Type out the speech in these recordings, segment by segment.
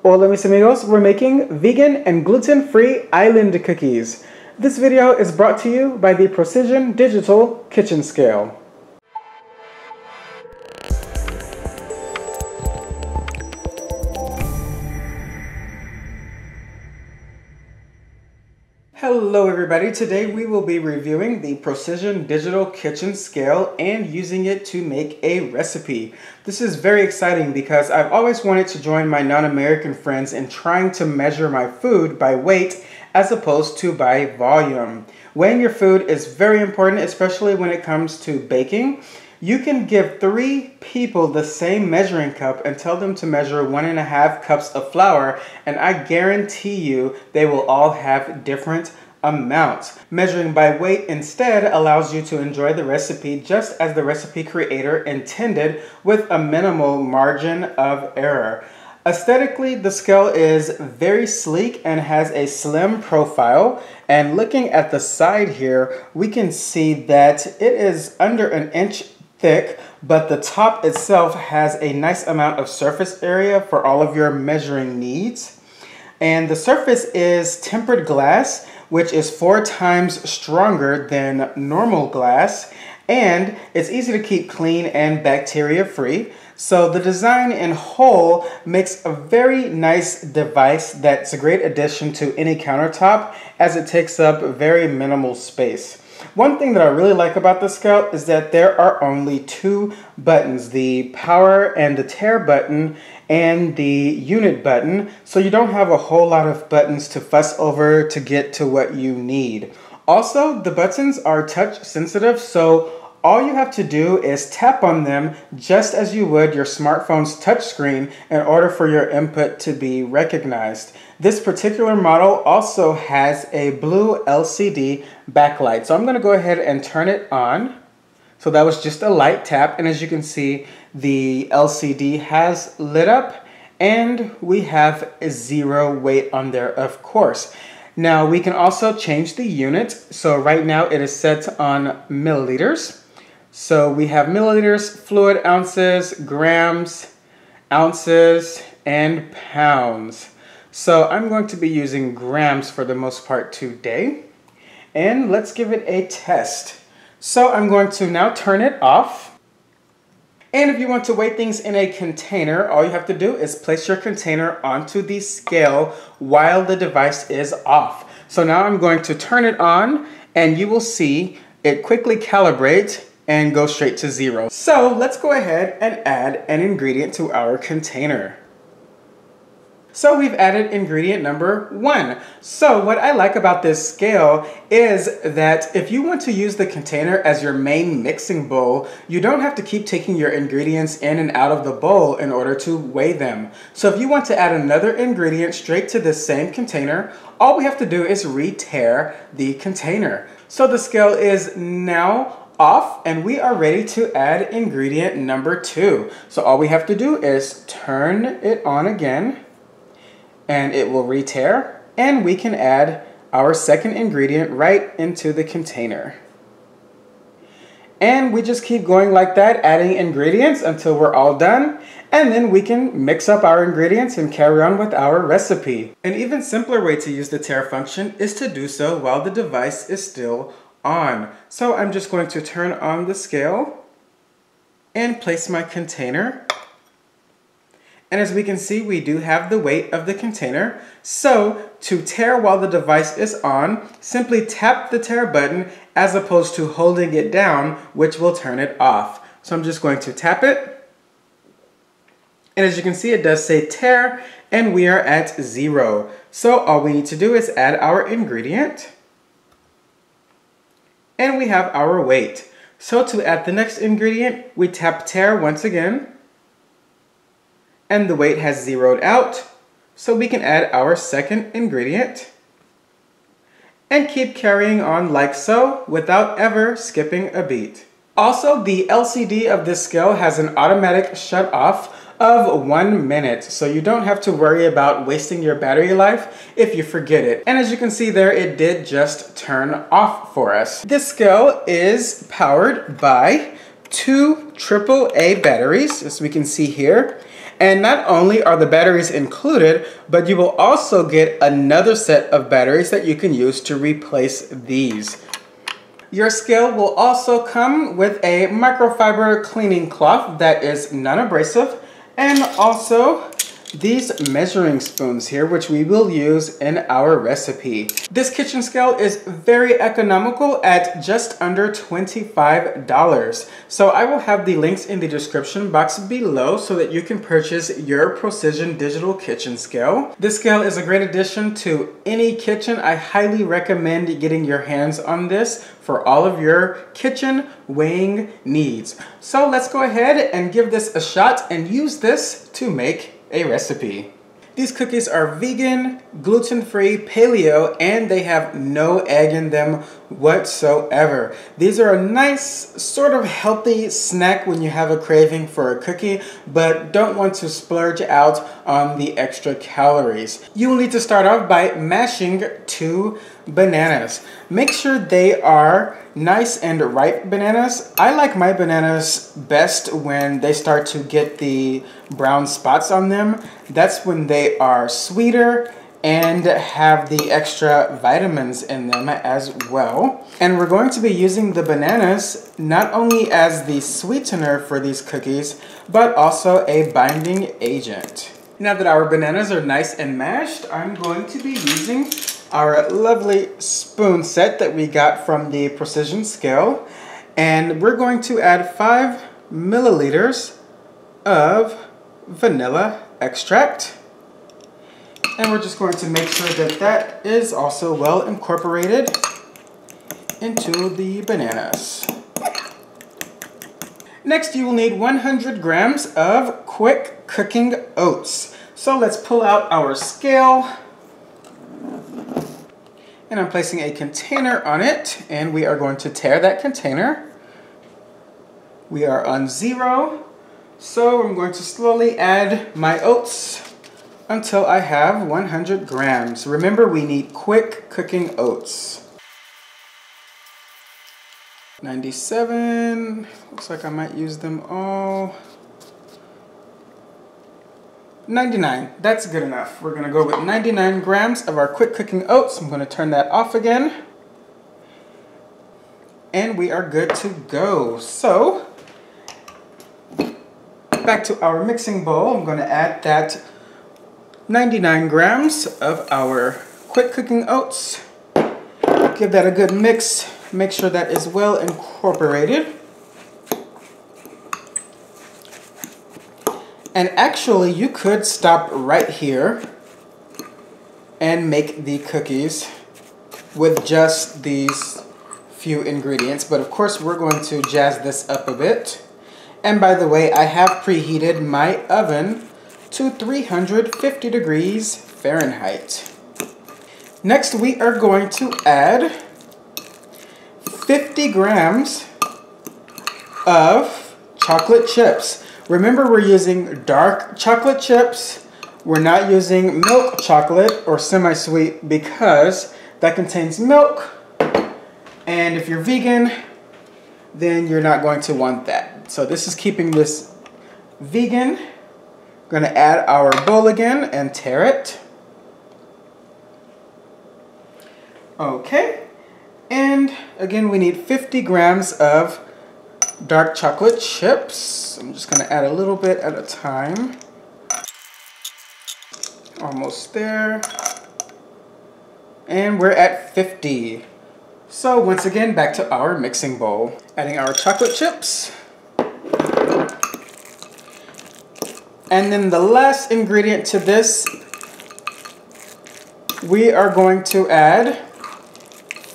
Hola mis amigos, we're making vegan and gluten-free island cookies. This video is brought to you by the Procizion Digital Kitchen Scale. Hello everybody, today we will be reviewing the Procizion Digital Kitchen Scale and using it to make a recipe. This is very exciting because I've always wanted to join my non-American friends in trying to measure my food by weight as opposed to by volume. Weighing your food is very important, especially when it comes to baking. You can give 3 people the same measuring cup and tell them to measure 1.5 cups of flour, and I guarantee you they will all have different amounts. Measuring by weight instead allows you to enjoy the recipe just as the recipe creator intended, with a minimal margin of error. Aesthetically, the scale is very sleek and has a slim profile, and looking at the side here, we can see that it is under 1 inch thick, but the top itself has a nice amount of surface area for all of your measuring needs. And the surface is tempered glass, which is 4 times stronger than normal glass, and it's easy to keep clean and bacteria free. So the design in whole makes a very nice device that's a great addition to any countertop, as it takes up very minimal space. One thing that I really like about the scale is that there are only 2 buttons, the power and the tare button and the unit button, so you don't have a whole lot of buttons to fuss over to get to what you need. Also, the buttons are touch sensitive, so all you have to do is tap on them just as you would your smartphone's touchscreen in order for your input to be recognized. This particular model also has a blue LCD backlight. So I'm going to go ahead and turn it on. So that was just a light tap, and as you can see, the LCD has lit up and we have a 0 weight on there, of course. Now we can also change the unit. So right now it is set on milliliters. So we have milliliters, fluid ounces, grams, ounces, and pounds. So I'm going to be using grams for the most part today. And let's give it a test. So I'm going to now turn it off. And if you want to weigh things in a container, all you have to do is place your container onto the scale while the device is off. So now I'm going to turn it on, and you will see it quickly calibrate and go straight to 0. So let's go ahead and add an ingredient to our container. So we've added ingredient number 1. So what I like about this scale is that if you want to use the container as your main mixing bowl, you don't have to keep taking your ingredients in and out of the bowl in order to weigh them. So if you want to add another ingredient straight to this same container, all we have to do is re-tare the container. So the scale is now off, and we are ready to add ingredient number 2. So all we have to do is turn it on again, and it will re-tare, and we can add our second ingredient right into the container. And we just keep going like that, adding ingredients until we're all done, and then we can mix up our ingredients and carry on with our recipe. An even simpler way to use the tare function is to do so while the device is still on. So I'm just going to turn on the scale and place my container. And as we can see, we do have the weight of the container. So to tare while the device is on, simply tap the tare button as opposed to holding it down, which will turn it off. So I'm just going to tap it. And as you can see, it does say tare, and we are at 0. So all we need to do is add our ingredient. And we have our weight. So to add the next ingredient, we tap tare once again. And the weight has zeroed out, so we can add our second ingredient and keep carrying on like so without ever skipping a beat. Also, the LCD of this scale has an automatic shut off of 1 minute, so you don't have to worry about wasting your battery life if you forget it. And as you can see there, it did just turn off for us. This scale is powered by 2 AAA batteries, as we can see here. And not only are the batteries included, but you will also get another set of batteries that you can use to replace these. Your scale will also come with a microfiber cleaning cloth that is non-abrasive, and also these measuring spoons here, which we will use in our recipe. This kitchen scale is very economical at just under $25. So I will have the links in the description box below so that you can purchase your Procizion digital kitchen scale. This scale is a great addition to any kitchen. I highly recommend getting your hands on this for all of your kitchen weighing needs. So let's go ahead and give this a shot and use this to make a recipe. These cookies are vegan, gluten-free, paleo, and they have no egg in them whatsoever. These are a nice, sort of healthy snack when you have a craving for a cookie, but don't want to splurge out on the extra calories. You will need to start off by mashing 2 bananas. Make sure they are nice and ripe bananas. I like my bananas best when they start to get the brown spots on them. That's when they are sweeter and have the extra vitamins in them as well. And we're going to be using the bananas not only as the sweetener for these cookies, but also a binding agent. Now that our bananas are nice and mashed, I'm going to be using our lovely spoon set that we got from the Procizion scale, and we're going to add 5 milliliters of vanilla extract, and we're just going to make sure that that is also well incorporated into the bananas. Next, you will need 100 grams of quick cooking oats. So let's pull out our scale, and I'm placing a container on it, and we are going to tare that container. We are on 0, so I'm going to slowly add my oats until I have 100 grams. Remember, we need quick cooking oats. 97, looks like I might use them all. 99, that's good enough. We're gonna go with 99 grams of our quick cooking oats. I'm gonna turn that off again. And we are good to go. So, back to our mixing bowl. I'm gonna add that 99 grams of our quick cooking oats. Give that a good mix. Make sure that is well incorporated. And actually, you could stop right here and make the cookies with just these few ingredients. But of course, we're going to jazz this up a bit. And by the way, I have preheated my oven to 350 degrees Fahrenheit. Next, we are going to add 50 grams of chocolate chips. Remember, we're using dark chocolate chips. We're not using milk chocolate or semi-sweet because that contains milk. And if you're vegan, then you're not going to want that. So this is keeping this vegan. We're going to add our bowl again and tare it. Okay. And again, we need 50 grams of dark chocolate chips. I'm just going to add a little bit at a time. Almost there. And we're at 50. So once again, back to our mixing bowl. Adding our chocolate chips. And then the last ingredient to this, we are going to add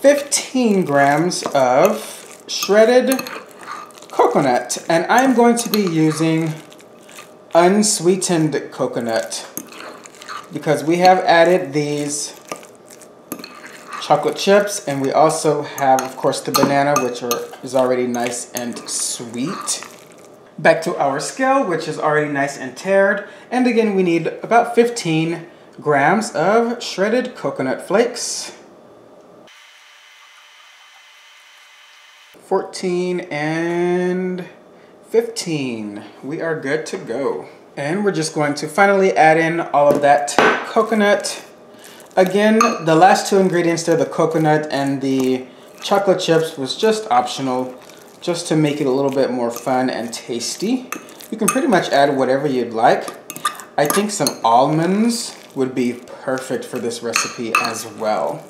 15 grams of shredded coconut, and I'm going to be using unsweetened coconut because we have added these chocolate chips, and we also have, of course, the banana, which is already nice and sweet. Back to our scale, which is already nice and tared, and again we need about 15 grams of shredded coconut flakes. 14 and 15. We are good to go. And we're just going to finally add in all of that coconut. Again, the last two ingredients there, the coconut and the chocolate chips, was just optional, just to make it a little bit more fun and tasty. You can pretty much add whatever you'd like. I think some almonds would be perfect for this recipe as well.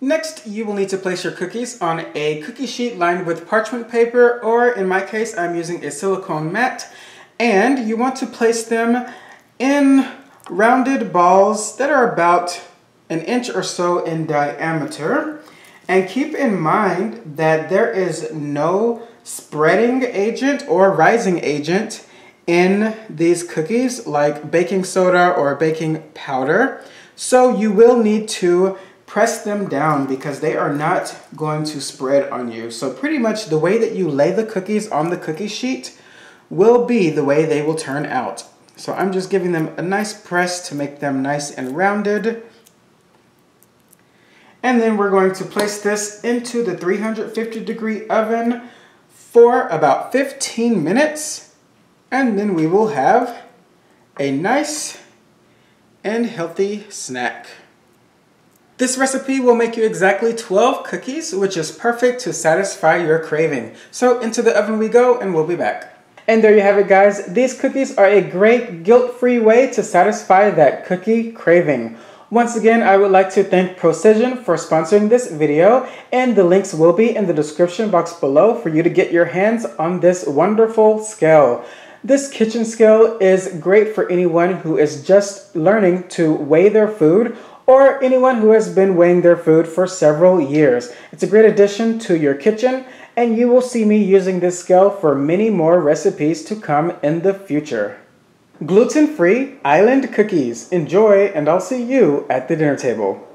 Next, you will need to place your cookies on a cookie sheet lined with parchment paper, or in my case, I'm using a silicone mat. And you want to place them in rounded balls that are about an inch or so in diameter. And keep in mind that there is no spreading agent or rising agent in these cookies, like baking soda or baking powder. So you will need to press them down because they are not going to spread on you. So pretty much the way that you lay the cookies on the cookie sheet will be the way they will turn out. So I'm just giving them a nice press to make them nice and rounded. And then we're going to place this into the 350-degree oven for about 15 minutes. And then we will have a nice and healthy snack. This recipe will make you exactly 12 cookies, which is perfect to satisfy your craving. So into the oven we go, and we'll be back. And there you have it, guys. These cookies are a great guilt-free way to satisfy that cookie craving. Once again, I would like to thank Procizion for sponsoring this video, and the links will be in the description box below for you to get your hands on this wonderful scale. This kitchen scale is great for anyone who is just learning to weigh their food, or anyone who has been weighing their food for several years. It's a great addition to your kitchen, and you will see me using this scale for many more recipes to come in the future. Gluten-free island cookies. Enjoy, and I'll see you at the dinner table.